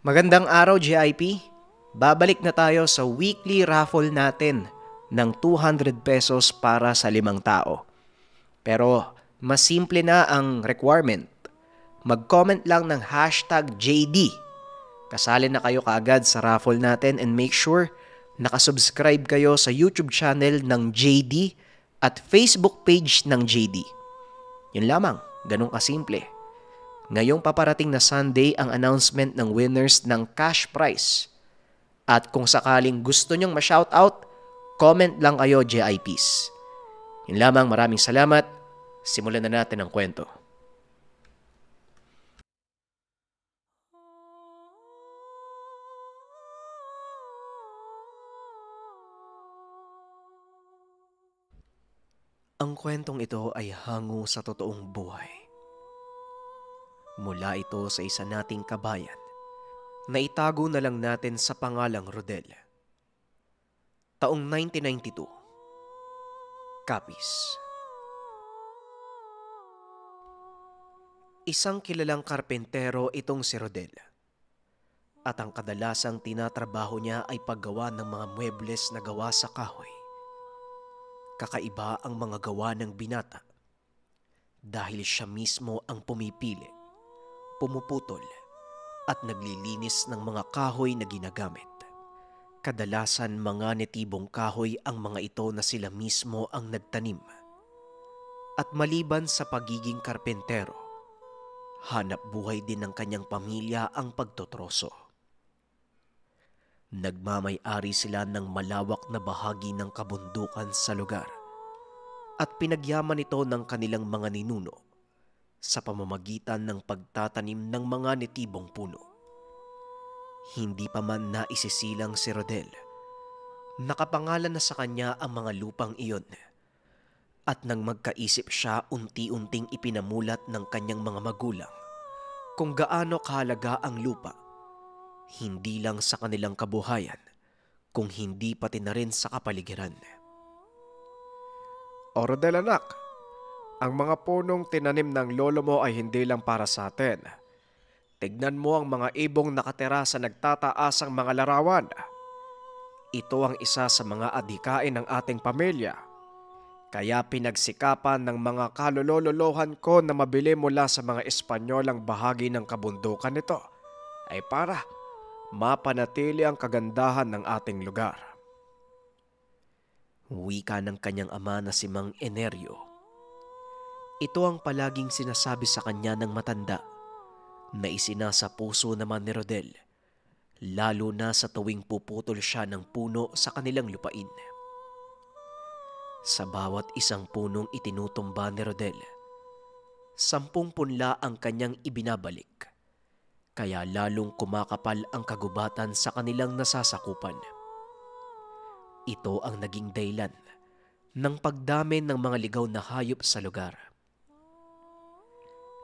Magandang araw, GIP. Babalik na tayo sa weekly raffle natin ng 200 pesos para sa 5 tao. Pero mas simple na ang requirement. Mag-comment lang ng hashtag JD. Kasali na kayo kaagad sa raffle natin and make sure nakasubscribe kayo sa YouTube channel ng JD at Facebook page ng JD. Yun lamang, ganun kasimple. Ngayong paparating na Sunday ang announcement ng winners ng cash prize. At kung sakaling gusto nyong ma-shoutout, comment lang kayo, JIPs. Yun lamang, maraming salamat. Simulan na natin ang kwento. Ang kwentong ito ay hango sa totoong buhay. Mula ito sa isa nating kabayan na itago na lang natin sa pangalang Rodel. Taong 1992. Capiz. Isang kilalang karpentero itong si Rodel. At ang kadalasang tinatrabaho niya ay paggawa ng mga muebles na gawa sa kahoy. Kakaiba ang mga gawa ng binata dahil siya mismo ang pumipili, pumuputol at naglilinis ng mga kahoy na ginagamit. Kadalasan mga netibong kahoy ang mga ito na sila mismo ang nagtanim. At maliban sa pagiging karpentero, hanap buhay din ng kanyang pamilya ang pagtotroso. Nagmamay-ari sila ng malawak na bahagi ng kabundukan sa lugar at pinagyaman ito ng kanilang mga ninuno sa pamamagitan ng pagtatanim ng mga netibong puno. Hindi pa man naisisilang si Rodel, nakapangalan na sa kanya ang mga lupang iyon at nang magkaisip siya unti-unting ipinamulat ng kanyang mga magulang kung gaano kahalaga ang lupa. Hindi lang sa kanilang kabuhayan, kung hindi pati na rin sa kapaligiran. O Rodel anak, ang mga punong tinanim ng lolo mo ay hindi lang para sa atin. Tignan mo ang mga ibong nakatira sa nagtataasang mga larawan. Ito ang isa sa mga adhikain ng ating pamilya. Kaya pinagsikapan ng mga kalololohan ko na mabili mula sa mga Espanyol ang bahagi ng kabundukan nito ay para mapanatili ang kagandahan ng ating lugar. Wika ng kanyang ama na si Mang Enerio. Ito ang palaging sinasabi sa kanya ng matanda na isinasa puso naman ni Rodel, lalo na sa tuwing puputol siya ng puno sa kanilang lupain. Sa bawat isang punong itinutumba ni Rodel, 10 punla ang kanyang ibinabalik. Kaya lalong kumakapal ang kagubatan sa kanilang nasasakupan. Ito ang naging dahilan ng pagdami ng mga ligaw na hayop sa lugar.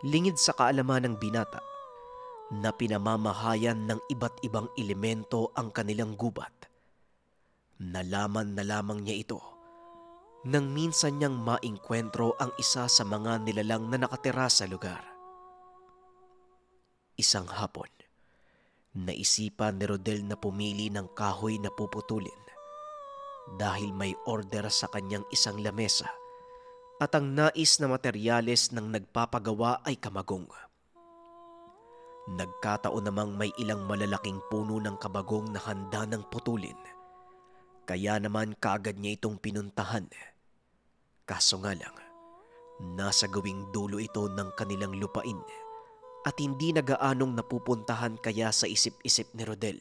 Lingid sa kaalaman ng binata na pinamamahayan ng iba't ibang elemento ang kanilang gubat, nalaman na lamang niya ito nang minsan niyang maengkwentro ang isa sa mga nilalang na nakatira sa lugar. Isang hapon, naisipan ni Rodel na pumili ng kahoy na puputulin dahil may order sa kanyang isang lamesa at ang nais na materyales ng nagpapagawa ay kamagong. Nagkataon namang may ilang malalaking puno ng kabagong na handa ng putulin, kaya naman kaagad niya itong pinuntahan. Kaso nga lang, nasa gawing dulo ito ng kanilang lupain at hindi na gaanong napupuntahan kaya sa isip-isip ni Rodel.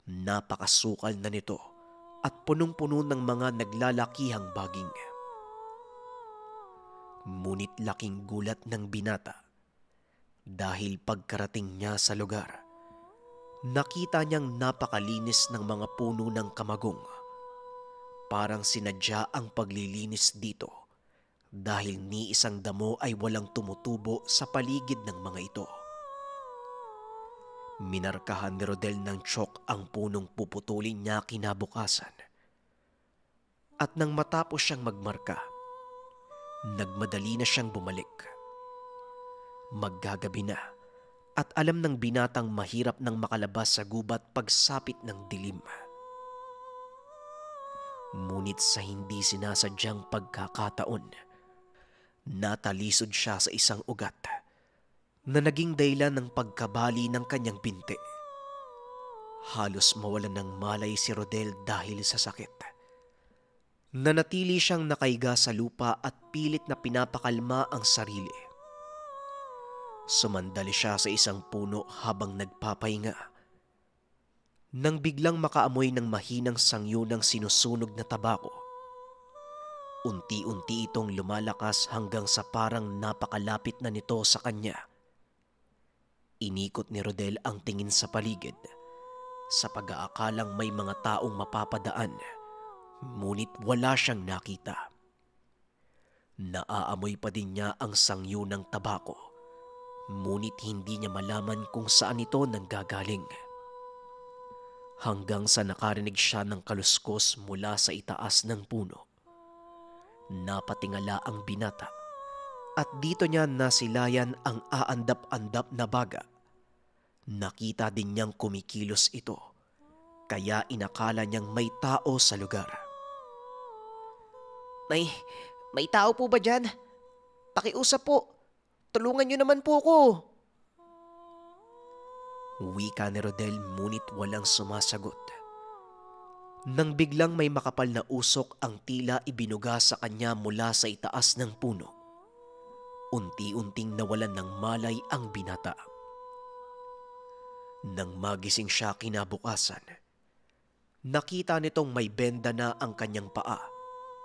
Napakasukal na nito at punong-puno ng mga naglalakihang baging. Ngunit laking gulat ng binata dahil pagkarating niya sa lugar, nakita niyang napakalinis ng mga puno ng kamagong. Parang sinadya ang paglilinis dito dahil ni isang damo ay walang tumutubo sa paligid ng mga ito. Minarkahan ni Rodel ng tsyok ang punong puputulin niya kinabukasan. At nang matapos siyang magmarka, nagmadali na siyang bumalik. Maggagabi na at alam ng binatang mahirap nang makalabas sa gubat pagsapit ng dilim. Ngunit sa hindi sinasadyang pagkakataon, natalisod siya sa isang ugat na naging dahilan ng pagkabali ng kanyang binti. Halos mawalan ng malay si Rodel dahil sa sakit. Nanatili siyang nakaiga sa lupa at pilit na pinapakalma ang sarili. Sumandali siya sa isang puno habang nagpapahinga nang biglang makaamoy ng mahinang sangyo ng sinusunog na tabako. Unti-unti itong lumalakas hanggang sa parang napakalapit na nito sa kanya. Inikot ni Rodel ang tingin sa paligid sa pag-aakalang may mga taong mapapadaan, ngunit wala siyang nakita. Naaamoy pa din niya ang sangyo ng tabako, ngunit hindi niya malaman kung saan ito nanggagaling. Hanggang sa nakarinig siya ng kaluskos mula sa itaas ng puno. Napatingala ang binata at dito niya nasilayan ang aandap-andap na baga. Nakita din niyang kumikilos ito, kaya inakala niyang may tao sa lugar. May tao po ba dyan? Pakiusap po. Tulungan niyo naman po ko. Wika ni Rodel ngunit walang sumasagot. Nang biglang may makapal na usok ang tila ibinuga sa kanya mula sa itaas ng puno. Unti-unting nawalan ng malay ang binata. Nang magising siya kinabukasan, nakita nitong may benda na ang kanyang paa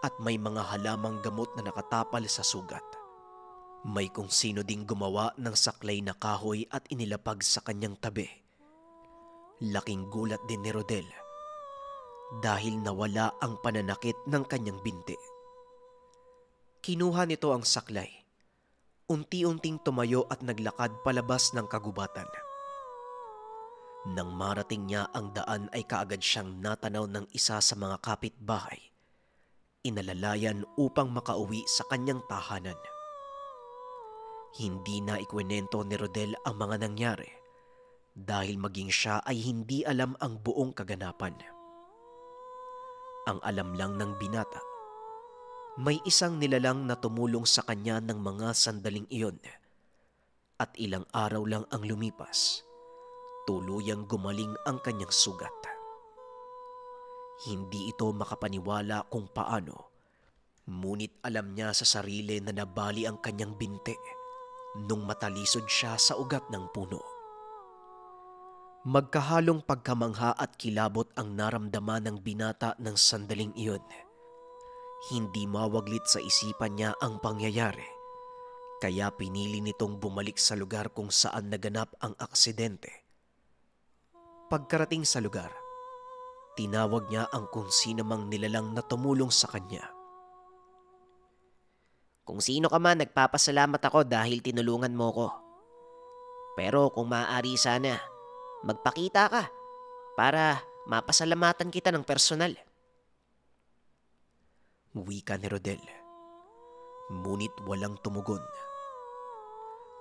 at may mga halamang gamot na nakatapal sa sugat. May kung sino ding gumawa ng saklay na kahoy at inilapag sa kanyang tabi. Laking gulat din ni Rodel dahil nawala ang pananakit ng kanyang binti. Kinuha nito ang saklay. Unti-unting tumayo at naglakad palabas ng kagubatan. Nang marating niya ang daan ay kaagad siyang natanaw ng isa sa mga kapitbahay. Inalalayan upang makauwi sa kanyang tahanan. Hindi na ikwento ni Rodel ang mga nangyari dahil maging siya ay hindi alam ang buong kaganapan. Ang alam lang ng binata, may isang nilalang na tumulong sa kanya ng mga sandaling iyon at ilang araw lang ang lumipas, tuluyang gumaling ang kanyang sugat. Hindi ito makapaniwala kung paano, ngunit alam niya sa sarili na nabali ang kanyang binti nung matalisod siya sa ugat ng puno. Magkahalong pagkamangha at kilabot ang naramdaman ng binata ng sandaling iyon. Hindi mawaglit sa isipan niya ang pangyayari, kaya pinili nitong bumalik sa lugar kung saan naganap ang aksidente. Pagkarating sa lugar, tinawag niya ang kung sino mang nilalang na tumulong sa kanya. Kung sino ka man, nagpapasalamat ako dahil tinulungan mo ko. Pero kung maaari sana, magpakita ka para mapasalamatan kita ng personal. Wika ni Rodel, ngunit walang tumugon.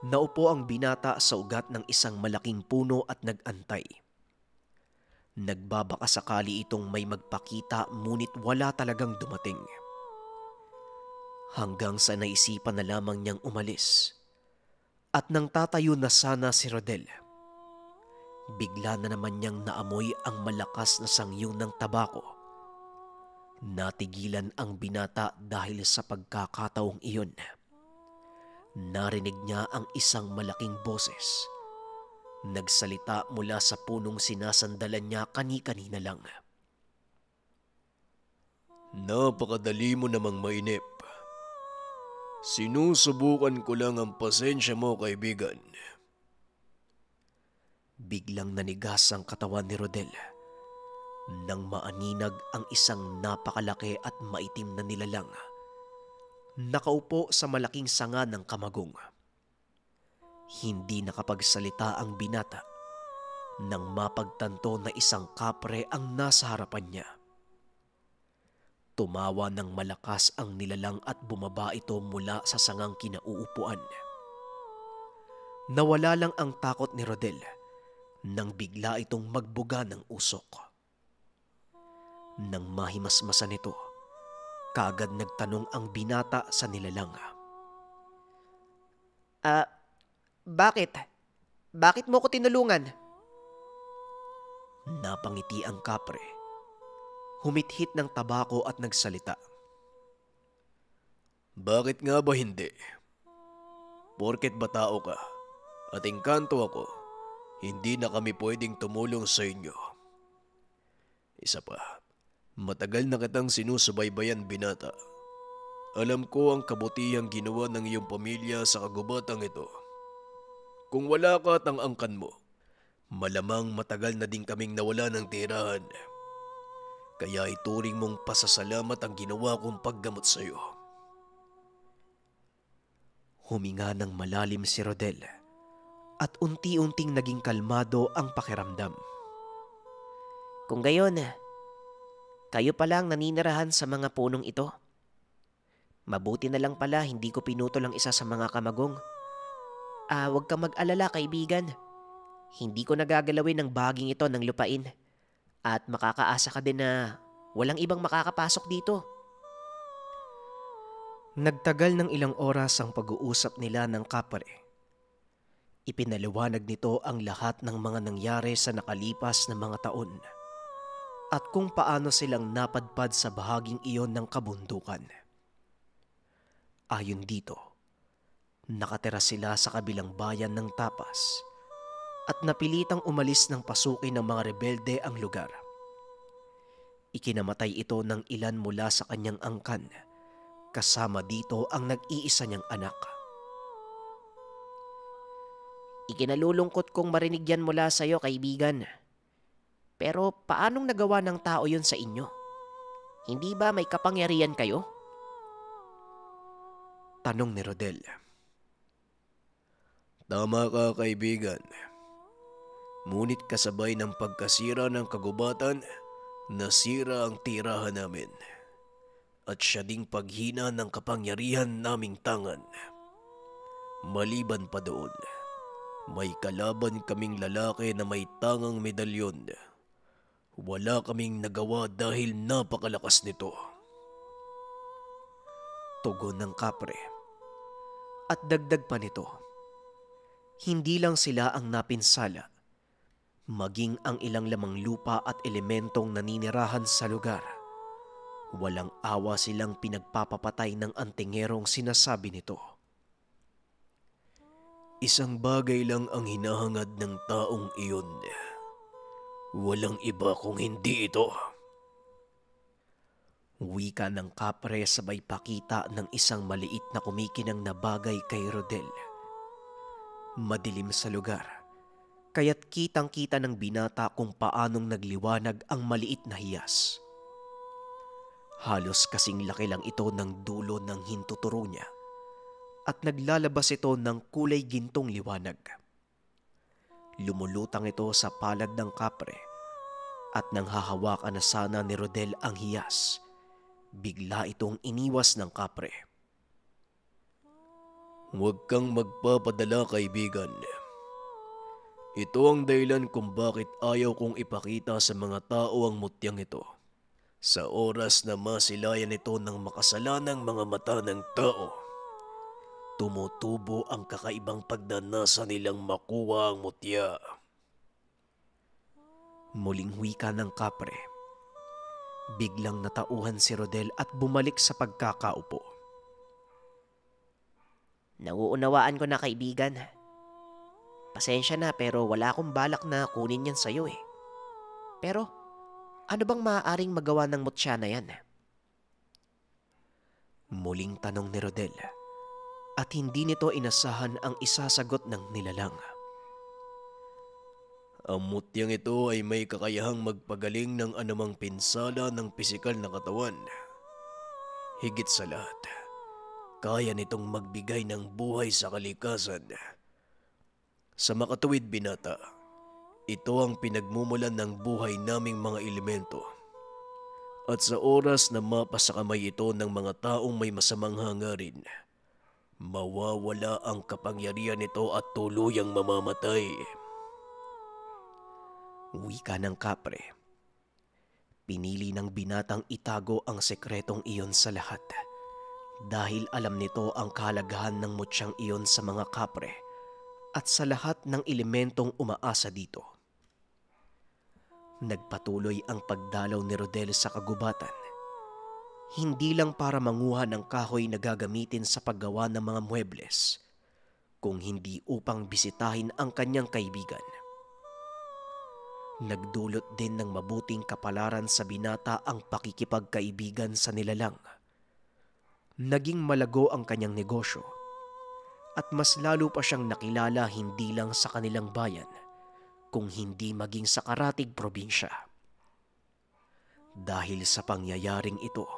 Naupo ang binata sa ugat ng isang malaking puno at nag-antay. Nagbabaka sakali itong may magpakita ngunit wala talagang dumating. Hanggang sa naisipan na lamang niyang umalis. At nang tatayo na sana si Rodel, bigla na naman niyang naamoy ang malakas na sangyo ng tabako. Natigilan ang binata dahil sa pagkakataong iyon. Narinig niya ang isang malaking boses. Nagsalita mula sa punong sinasandalan niya kani-kanina lang. Napakadali mo namang mainip. Sinusubukan ko lang ang pasensya mo, kaibigan. Biglang nanigas ang katawan ni Rodel nang maaninag ang isang napakalaki at maitim na nilalang. Nakaupo sa malaking sanga ng kamagong. Hindi nakapagsalita ang binata nang mapagtanto na isang kapre ang nasa harapan niya. Tumawa ng malakas ang nilalang at bumaba ito mula sa sangang kinauupuan. Nawala lang ang takot ni Rodel nang bigla itong magbuga ng usok. Nang mahimasmasan nito, kaagad nagtanong ang binata sa nilalang. Bakit? Bakit mo ko tinulungan? Napangiti ang kapre. Humithit ng tabako at nagsalita. Bakit nga ba hindi? Porket ba tao ka at engkanto ako, hindi na kami pwedeng tumulong sa inyo. Isa pa, matagal na kitang sinusubaybayan, binata. Alam ko ang kabutihang ginawa ng iyong pamilya sa kagubatang ito. Kung wala ka at ang angkan mo, malamang matagal na din kaming nawala ng tirahan. Kaya ituring mong pasasalamat ang ginawa kong paggamot sa iyo. Huminga ng malalim si Rodel at unti-unting naging kalmado ang pakiramdam. Kung gayon, kayo palang naninirahan sa mga punong ito. Mabuti na lang pala hindi ko pinutol ang isa sa mga kamagong. Huwag kang mag-alala, kaibigan. Hindi ko nagagalawin ang baging ito ng lupain. At makakaasa ka din na walang ibang makakapasok dito. Nagtagal ng ilang oras ang pag-uusap nila ng kapre. Ipinaliwanag nito ang lahat ng mga nangyari sa nakalipas na mga taon at kung paano silang napadpad sa bahaging iyon ng kabundukan. Ayon dito, nakatira sila sa kabilang bayan ng Tapas at napilitang umalis ng pasukin ng mga rebelde ang lugar. Ikinamatay ito ng ilan mula sa kanyang angkan. Kasama dito ang nag-iisa niyang anak. Ikinalulungkot kong marinig yan mula sa iyo, kaibigan. Pero paanong nagawa ng tao yun sa inyo? Hindi ba may kapangyarihan kayo? Tanong ni Rodel. Tama ka, kaibigan. Ngunit kasabay ng pagkasira ng kagubatan, nasira ang tirahan namin. At siya ding paghina ng kapangyarihan naming tangan. Maliban pa doon, may kalaban kaming lalaki na may tangang medalyon. Wala kaming nagawa dahil napakalakas nito. Tugon ng kapre. At dagdag pa nito, hindi lang sila ang napinsala, maging ang ilang lamang lupa at elementong naninirahan sa lugar. Walang awa silang pinagpapapatay ng antingerong sinasabi nito. Isang bagay lang ang hinahangad ng taong iyon. Walang iba kung hindi ito. Wika ng kapre sabay pakita ng isang maliit na kumikinang na bagay kay Rodel. Madilim sa lugar, kaya't kitang-kita ng binata kung paanong nagliwanag ang maliit na hiyas. Halos kasing laki lang ito ng dulo ng hintuturo niya at naglalabas ito ng kulay gintong liwanag. Lumulutang ito sa palad ng kapre at nang hahawakan na sana ni Rodel ang hiyas, bigla itong iniwas ng kapre. Huwag kang magpapadala, kaibigan. Ito ang dahilan kung bakit ayaw kong ipakita sa mga tao ang mutyang ito. Sa oras na masilayan ito ng makasalanang mga mata ng tao, tumutubo ang kakaibang pagdanasa nilang makuha ang mutya. Muling wika ng kapre. Biglang natauhan si Rodel at bumalik sa pagkakaupo. Nauunawaan ko na, kaibigan. Pasensya na pero wala akong balak na kunin yan sa'yo eh. Pero ano bang maaaring magawa ng mutya na yan? Muling tanong ni Rodel at hindi nito inasahan ang isasagot ng nilalang. Ang mutyang ito ay may kakayahang magpagaling ng anumang pinsala ng pisikal na katawan. Higit sa lahat, kaya nitong magbigay ng buhay sa kalikasan. Sa makatuwid, binata, ito ang pinagmumulan ng buhay naming mga elemento. At sa oras na mapasakamay ito ng mga taong may masamang hangarin, Mawawala ang kapangyarihan nito at tuluyang mamamatay. Wika ng kapre. Pinili ng binatang itago ang sekretong iyon sa lahat dahil alam nito ang kahalagahan ng mutsyang iyon sa mga kapre at sa lahat ng elementong umaasa dito. Nagpatuloy ang pagdalaw ni Rodel sa kagubatan, hindi lang para manguha ng kahoy na gagamitin sa paggawa ng mga muebles, kung hindi upang bisitahin ang kanyang kaibigan. Nagdulot din ng mabuting kapalaran sa binata ang pakikipagkaibigan sa nilalang. Naging malago ang kanyang negosyo at mas lalo pa siyang nakilala hindi lang sa kanilang bayan, kung hindi maging sa karatig probinsya. Dahil sa pangyayaring ito,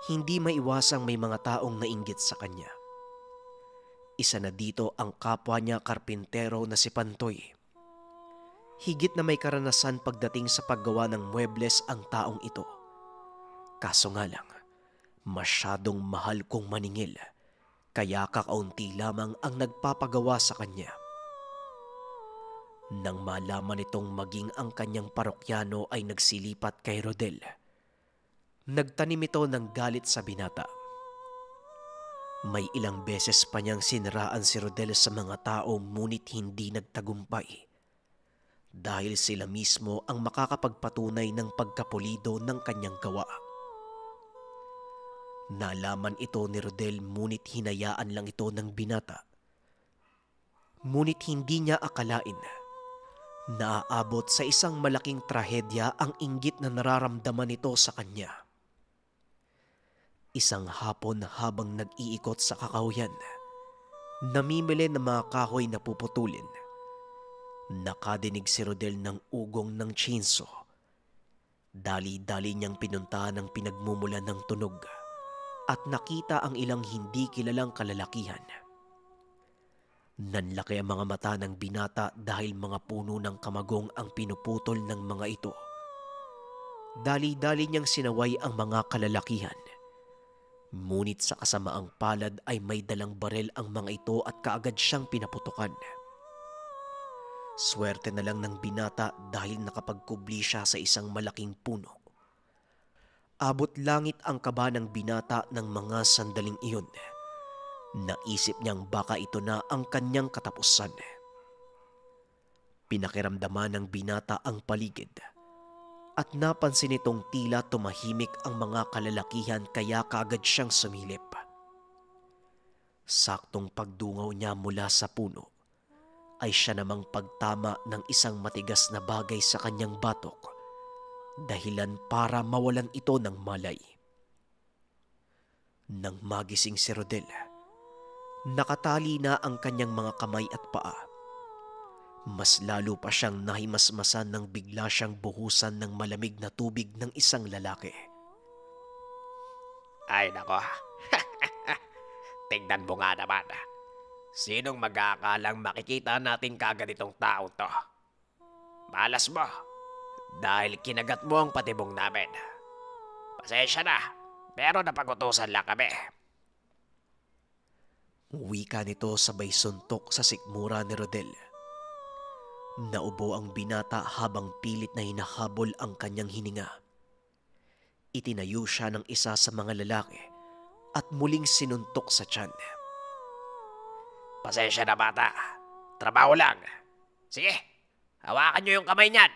hindi maiwasang may mga taong nainggit sa kanya. Isa na dito ang kapwa niya karpintero na si Pantoy. Higit na may karanasan pagdating sa paggawa ng muebles ang taong ito. Kaso nga lang, masyadong mahal kong maningil, kaya kakaunti lamang ang nagpapagawa sa kanya. Nang malaman nitong maging ang kanyang parokyano ay nagsilipat kay Rodel, nagtanim ito ng galit sa binata. May ilang beses pa niyang siniraan si Rodel sa mga tao ngunit hindi nagtagumpay dahil sila mismo ang makakapagpatunay ng pagkapulido ng kanyang gawa. Nalaman ito ni Rodel ngunit hinayaan lang ito ng binata. Ngunit hindi niya akalain na aabot sa isang malaking trahedya ang inggit na nararamdaman nito sa kanya. Isang hapon habang nag-iikot sa kakahuyan, namimili ng mga kahoy na puputulin, nakadinig si Rodel ng ugong ng tsinso. Dali-dali niyang pinuntahan ang pinagmumulan ng tunog at nakita ang ilang hindi kilalang kalalakihan. Nanlaki ang mga mata ng binata dahil mga puno ng kamagong ang pinuputol ng mga ito. Dali-dali niyang sinaway ang mga kalalakihan. Ngunit sa kasamaang palad ay may dalang barel ang mga ito at kaagad siyang pinaputukan. Swerte na lang ng binata dahil nakapagkubli siya sa isang malaking puno. Abot langit ang kaba ng binata ng mga sandaling iyon. Naisip niyang baka ito na ang kanyang katapusan. Pinakiramdaman ng binata ang paligid at napansin itong tila tumahimik ang mga kalalakihan kaya kaagad siyang sumilip. Saktong pagdungaw niya mula sa puno ay siya namang pagtama ng isang matigas na bagay sa kanyang batok, dahilan para mawalan ito ng malay. Nang magising si Rodel, nakatali na ang kanyang mga kamay at paa. Mas lalo pa siyang nahimasmasan nang bigla siyang buhusan ng malamig na tubig ng isang lalaki. Ay nako, tignan mo nga naman. Sinong mag-aakalang makikita natin kagad itong tao to? Malas mo, dahil kinagat mo ang patibong namin. Pasensya na, pero napagutusan lang kami. Wika nito sabay suntok sa sikmura ni Rodel. Naubo ang binata habang pilit na hinahabol ang kanyang hininga. Itinayo siya ng isa sa mga lalaki at muling sinuntok sa tiyan. Pasensya na bata, trabaho lang. Sige, hawakan niyo yung kamay niyan.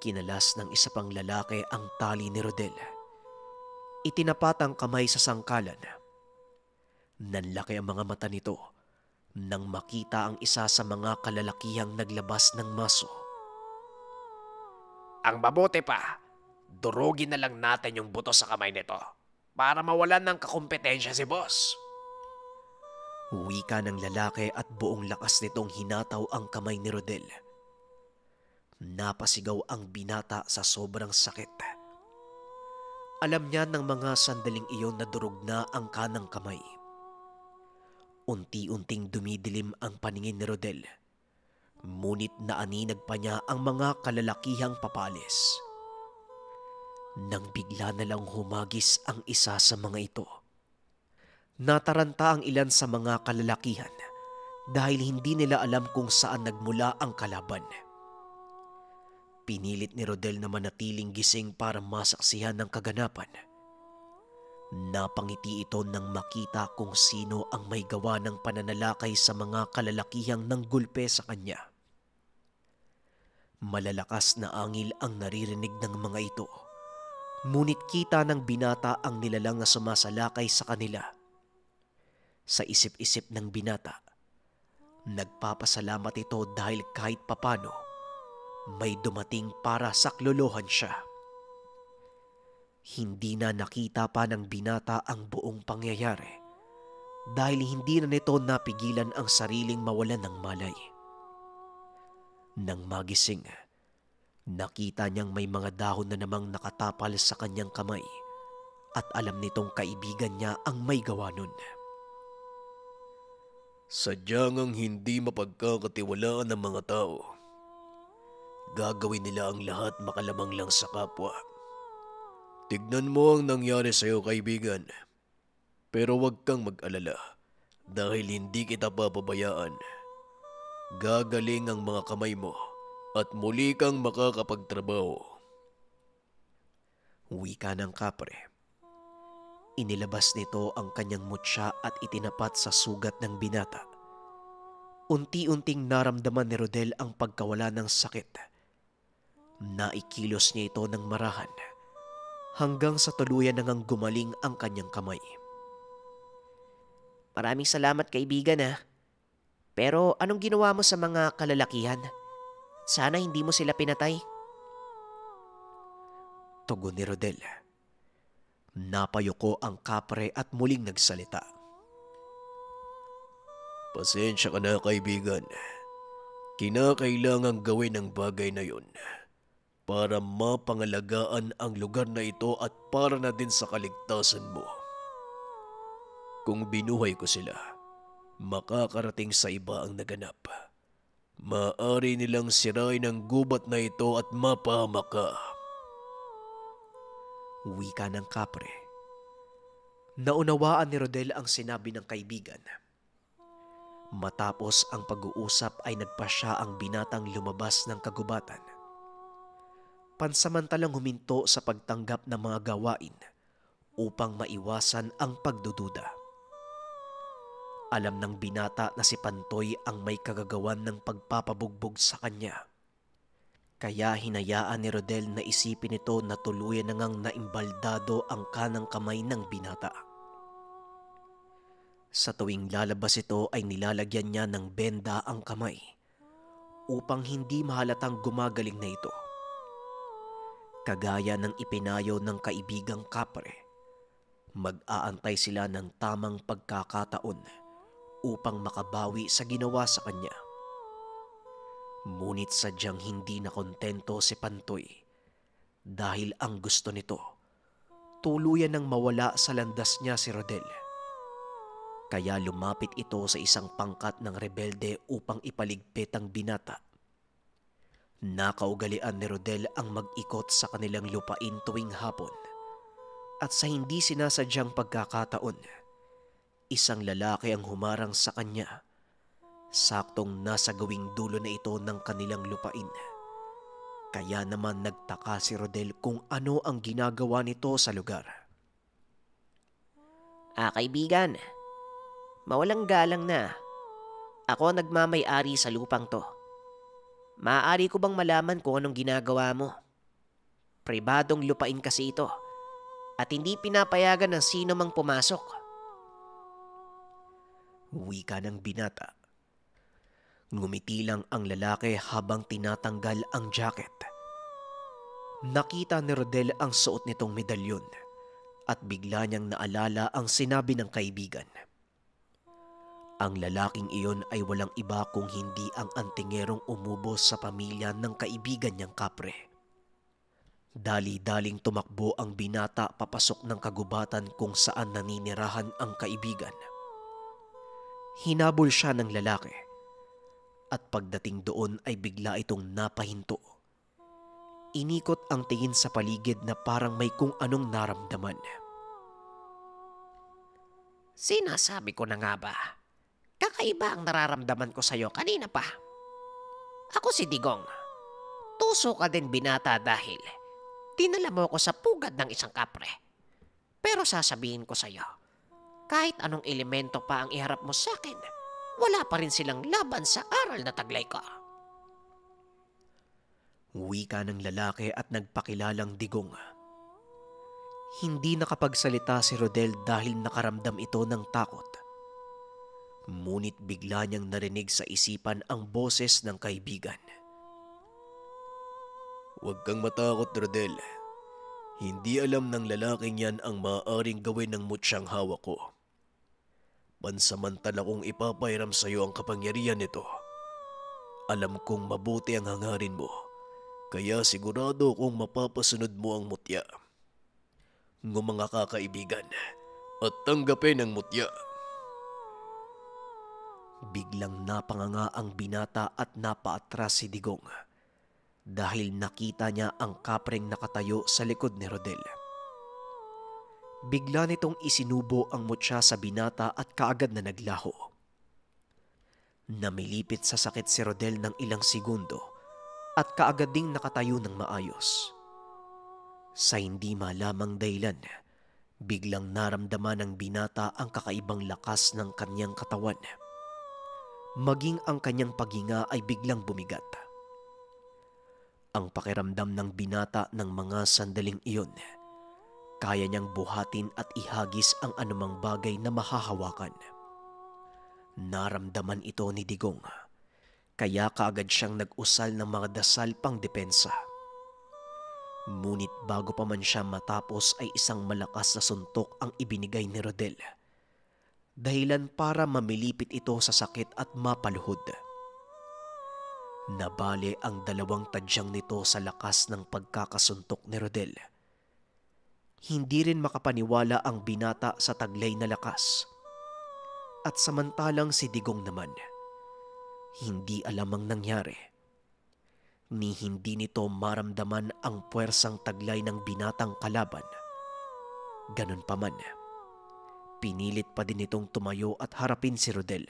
Kinalas ng isa pang lalaki ang tali ni Rodel. Itinapat ang kamay sa sangkalan. Nanlaki ang mga mata nito nang makita ang isa sa mga kalalakihang naglabas ng maso. Ang mabuti pa, durugin na lang natin yung buto sa kamay nito para mawalan ng kakumpetensya si boss. Wika ng lalaki at buong lakas nitong hinataw ang kamay ni Rodel. Napasigaw ang binata sa sobrang sakit. Alam niya ng mga sandaling iyon na durog na ang kanang kamay. Unti-unting dumidilim ang paningin ni Rodel, ngunit naaninag pa niya ang mga kalalakihang papalis. Nang bigla na lang humagis ang isa sa mga ito, Nataranta ang ilan sa mga kalalakihan dahil hindi nila alam kung saan nagmula ang kalaban. Pinilit ni Rodel na manatiling gising para masaksihan ng kaganapan. Napangiti ito nang makita kung sino ang may gawa ng pananalakay sa mga kalalakihang nanggulpe sa kanya. Malalakas na angil ang naririnig ng mga ito, ngunit kita ng binata ang nilalang na sumasalakay sa kanila. Sa isip-isip ng binata, nagpapasalamat ito dahil kahit papano may dumating para saklolohan siya. Hindi na nakita pa ng binata ang buong pangyayari dahil hindi na nito napigilan ang sariling mawalan ng malay. Nang magising, nakita niyang may mga dahon na namang nakatapal sa kanyang kamay at alam nitong kaibigan niya ang may gawa nun. Sadyang ang hindi mapagkakatiwalaan ng mga tao. Gagawin nila ang lahat makalamang lang sa kapwa. Tignan mo ang nangyari sa iyo, kaibigan. Pero huwag kang mag-alala dahil hindi kita papabayaan. Gagaling ang mga kamay mo at muli kang makakapagtrabaho. Wika ng kapre. Inilabas nito ang kanyang mutya at itinapat sa sugat ng binata. Unti-unting naramdaman ni Rodel ang pagkawala ng sakit. Naikilos niya ito ng marahan hanggang sa tuluyan nang gumaling ang kanyang kamay. Maraming salamat, kaibigan, ha. Pero anong ginawa mo sa mga kalalakihan? Sana hindi mo sila pinatay. Tugon ni Rodel. Napayuko ang kapre at muling nagsalita. Pasensya ka na, kaibigan. Kinakailangang gawin ang bagay na yun para mapangalagaan ang lugar na ito at para na din sa kaligtasan mo. Kung binuhay ko sila, makakarating sa iba ang naganap. Maaari nilang sirain ang gubat na ito at mapahamak ka. Wika ng kapre. Naunawaan ni Rodel ang sinabi ng kaibigan. Matapos ang pag-uusap ay nagpasya ang binatang lumabas ng kagubatan. Pansamantalang huminto sa pagtanggap ng mga gawain upang maiwasan ang pagdududa. Alam ng binata na si Pantoy ang may kagagawan ng pagpapabugbog sa kanya. Kaya hinayaan ni Rodel na isipin ito na tuluyan na ngang naimbaldado ang kanang kamay ng binata. Sa tuwing lalabas ito ay nilalagyan niya ng benda ang kamay upang hindi mahalatang gumagaling na ito. Kagaya ng ipinayo ng kaibigang kapre, mag-aantay sila ng tamang pagkakataon upang makabawi sa ginawa sa kanya. Ngunit sadyang hindi na kontento si Pantoy dahil ang gusto nito, tuluyan nang mawala sa landas niya si Rodel. Kaya lumapit ito sa isang pangkat ng rebelde upang ipaligpit ang binata. Nakaugalian ni Rodel ang mag-ikot sa kanilang lupain tuwing hapon at sa hindi sinasadyang pagkakataon, isang lalaki ang humarang sa kanya. Saktong nasa gawing dulo na ito ng kanilang lupain. Kaya naman nagtaka si Rodel kung ano ang ginagawa nito sa lugar. Kaibigan, mawalang galang na. Ako nagmamay-ari sa lupang to. Maaari ko bang malaman kung anong ginagawa mo? Pribadong lupain kasi ito at hindi pinapayagan ng sino mang pumasok. Wika ng binata. Ngumiti lang ang lalaki habang tinatanggal ang jacket. Nakita ni Rodel ang suot nitong medalyon at bigla niyang naalala ang sinabi ng kaibigan. Ang lalaking iyon ay walang iba kung hindi ang antingerong umubos sa pamilya ng kaibigan niyang kapre. Dali-daling tumakbo ang binata papasok ng kagubatan kung saan naninirahan ang kaibigan. Hinabol siya ng lalaki at pagdating doon ay bigla itong napahinto. Inikot ang tingin sa paligid na parang may kung anong naramdaman. Sinasabi ko na nga ba? Kakaiba ang nararamdaman ko sa'yo kanina pa. Ako si Digong. Tuso ka din binata dahil dinala mo ako sa pugad ng isang kapre. Pero sasabihin ko sa'yo, kahit anong elemento pa ang iharap mo sa akin, wala pa rin silang laban sa aral na taglay ko. Wika ng lalaki at nagpakilalang Digong. Hindi nakapagsalita si Rodel dahil nakaramdam ito ng takot. Ngunit bigla niyang narinig sa isipan ang boses ng kaibigan. Huwag kang matakot, Rodel. Hindi alam ng lalaking yan ang maaaring gawin ng mutsyang hawak ko. Pansamantala kong ipapairam sa iyo ang kapangyarihan nito. Alam kong mabuti ang hangarin mo, kaya sigurado kong mapapasunod mo ang mutya. Mga kakaibigan, at tanggapin ang mutya. Biglang napanganga ang binata at napaatras si Digong dahil nakita niya ang kapreng nakatayo sa likod ni Rodel. Bigla nitong isinubo ang mutya sa binata at kaagad na naglaho. Namilipit sa sakit si Rodel ng ilang segundo at kaagad ding nakatayo ng maayos. Sa hindi malamang dahilan, biglang naramdaman ng binata ang kakaibang lakas ng kanyang katawan. Maging ang kanyang paghinga ay biglang bumigat. Ang pakiramdam ng binata ng mga sandaling iyon, kaya niyang buhatin at ihagis ang anumang bagay na mahahawakan. Naramdaman ito ni Digong, kaya kaagad siyang nag-usal ng mga dasal pang depensa. Ngunit bago pa man siya matapos ay isang malakas na suntok ang ibinigay ni Rodel. Dahilan para mamilipit ito sa sakit at mapaluhod. Nabali ang dalawang tadyang nito sa lakas ng pagkakasuntok ni Rodel. Hindi rin makapaniwala ang binata sa taglay na lakas. At samantalang si Digong naman, hindi alam ang nangyari. Ni hindi nito maramdaman ang puwersang taglay ng binatang kalaban. Ganun pa man, pinilit pa din itong tumayo at harapin si Rodel.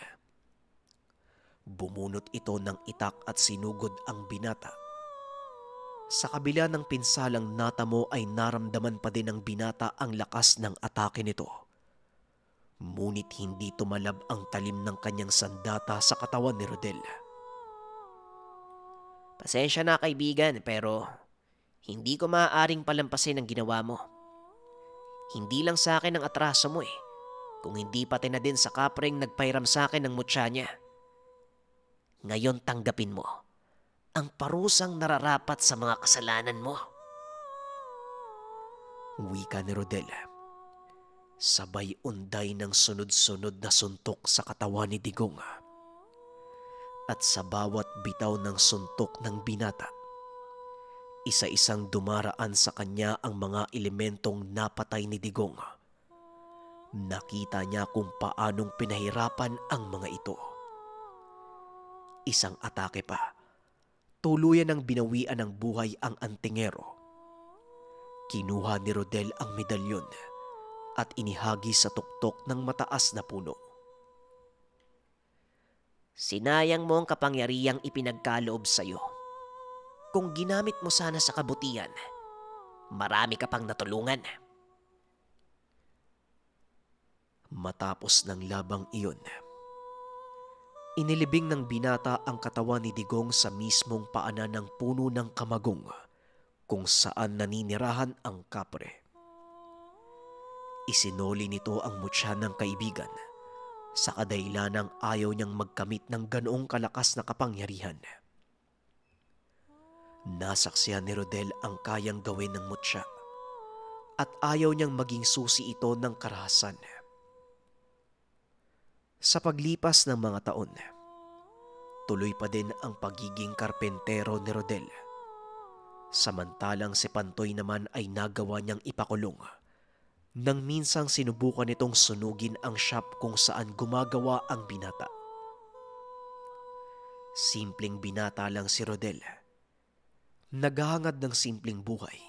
Bumunot ito ng itak at sinugod ang binata. Sa kabila ng pinsalang natamo ay naramdaman pa din ng binata ang lakas ng atake nito. Ngunit hindi tumalab ang talim ng kanyang sandata sa katawan ni Rodel. Pasensya na kaibigan, pero hindi ko maaaring palampasin ang ginawa mo. Hindi lang sa akin ang atraso mo kung hindi pati na din sa kapreng nagpairam sa akin ng mutya niya. Ngayon tanggapin mo ang parusang nararapat sa mga kasalanan mo. Wika ni Rodel. Sabay unday ng sunod-sunod na suntok sa katawan ni Digong. At sa bawat bitaw ng suntok ng binata, isa-isang dumaraan sa kanya ang mga elementong napatay ni Digong. Nakita niya kung paanong pinahirapan ang mga ito. Isang atake pa, tuluyan ng binawian ng buhay ang antingero. Kinuha ni Rodel ang medalyon at inihagi sa tuktok ng mataas na puno. Sinayang mo ang kapangyarihang ipinagkaloob sa'yo. Kung ginamit mo sana sa kabutihan, marami ka pang natulungan. Matapos ng labang iyon, inilibing ng binata ang katawan ni Digong sa mismong paanan ng puno ng kamagong kung saan naninirahan ang kapre. Isinoli nito ang mutya ng kaibigan sa kadahilanang ayaw niyang magkamit ng ganoong kalakas na kapangyarihan. Nasaksihan ni Rodel ang kayang gawin ng mutya at ayaw niyang maging susi ito ng karahasan. Sa paglipas ng mga taon, tuloy pa din ang pagiging karpentero ni Rodel. Samantalang si Pantoy naman ay nagawa niyang ipakulong nang minsang sinubukan nitong sunugin ang shop kung saan gumagawa ang binata. Simpleng binata lang si Rodel. Naghahangad ng simpleng buhay.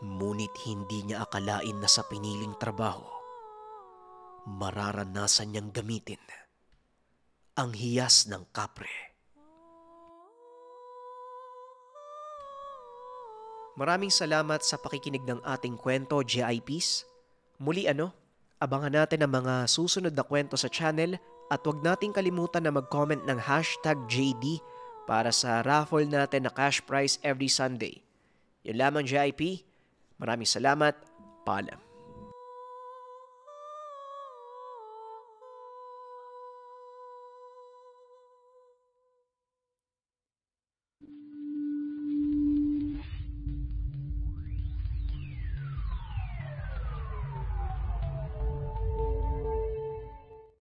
Ngunit hindi niya akalain na sa piniling trabaho, mararanasan niyang gamitin ang hiyas ng kapre. Maraming salamat sa pakikinig ng ating kwento, GIPs. Muli abangan natin ang mga susunod na kwento sa channel at huwag nating kalimutan na mag-comment ng #JD para sa raffle natin na cash prize every Sunday. Yun lamang, GIP. Maraming salamat. Paalam.